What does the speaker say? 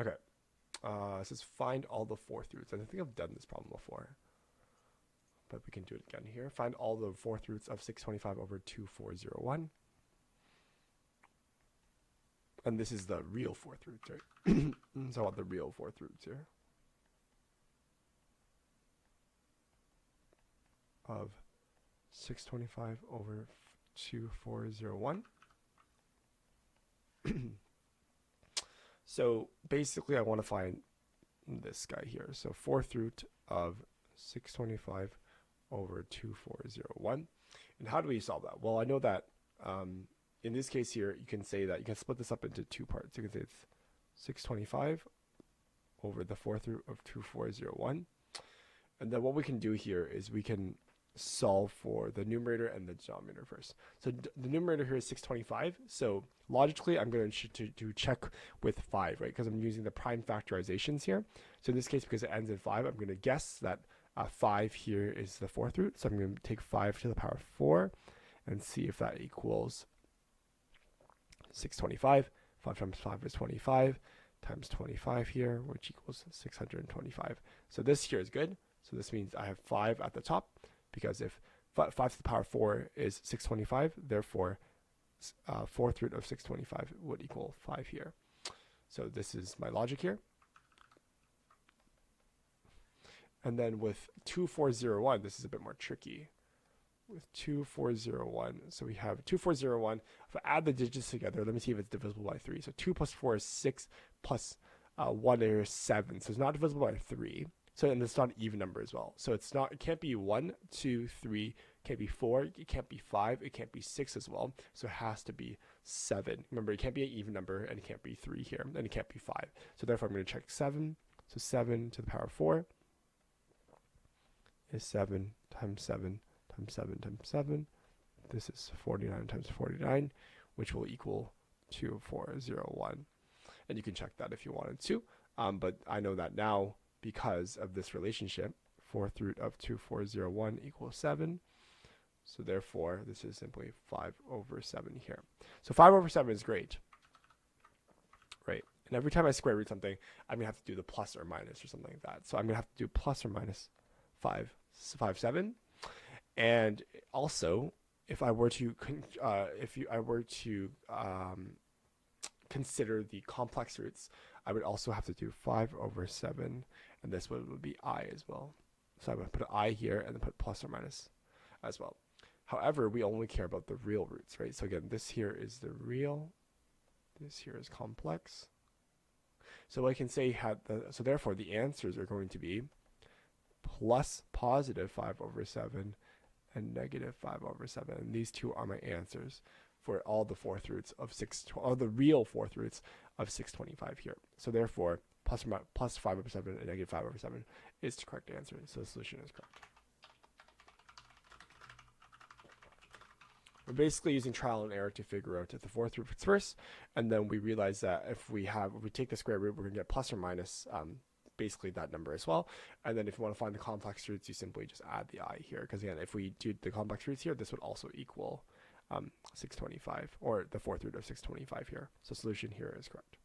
Okay. It says find all the fourth roots. And I think I've done this problem before, but we can do it again here. Find all the fourth roots of 625 over 2401. And this is the real fourth roots, right? So I want the real fourth roots here of 625 over 2401. So basically I want to find this guy here. So fourth root of 625 over 2401. And how do we solve that? Well, I know that in this case here, you can say that you can split this up into two parts. You can say it's 625 over the fourth root of 2401. And then what we can do here is we can solve for the numerator and the denominator first. So the numerator here is 625. So logically, I'm going to check with 5, right? Because I'm using the prime factorizations here. So in this case, because it ends in 5, I'm going to guess that 5 here is the fourth root. So I'm going to take 5 to the power 4 and see if that equals 625. 5 times 5 is 25 times 25 here, which equals 625. So this here is good. So this means I have 5 at the top, because if 5 to the power 4 is 625, therefore fourth root of 625 would equal 5 here. So this is my logic here. And then with 2401, this is a bit more tricky. With 2401, so we have 2401. If I add the digits together, let me see if it's divisible by 3. So 2 plus 4 is 6, plus 1 is 7. So it's not divisible by 3. So, and it's not an even number as well. So it can't be 1, 2, 3, it can't be 4, it can't be 5, it can't be 6 as well. So it has to be 7. Remember, it can't be an even number, and it can't be 3 here, and it can't be 5. So therefore, I'm going to check 7. So 7 to the power 4 is 7 times 7 times 7 times 7. This is 49 times 49, which will equal 2401. And you can check that if you wanted to. But I know that now, because of this relationship, fourth root of 2401 equals 7. So therefore, this is simply 5 over 7 here. So 5 over 7 is great, right? And every time I square root something, I'm going to have to do the plus or minus or something like that. So I'm going to have to do plus or minus 5, 7. And also, if I were to consider the complex roots, I would also have to do 5 over 7, and this would be I as well. So I would put an I here and then put plus or minus as well. However, we only care about the real roots, right? So again, this here is the real, this here is complex. So I can say so therefore the answers are going to be plus positive 5 over 7 and negative 5 over 7. And these two are my answers for all the fourth roots of all the real fourth roots of 625 here. So therefore, plus 5 over 7 and negative 5 over 7 is the correct answer. So the solution is correct. We're basically using trial and error to figure out the fourth root first, and then we realize that if we take the square root, we're going to get plus or minus basically that number as well. And then if you want to find the complex roots, you simply just add the I here, because again, if we do the complex roots here, this would also equal 625, or the fourth root of 625 here. So solution here is correct.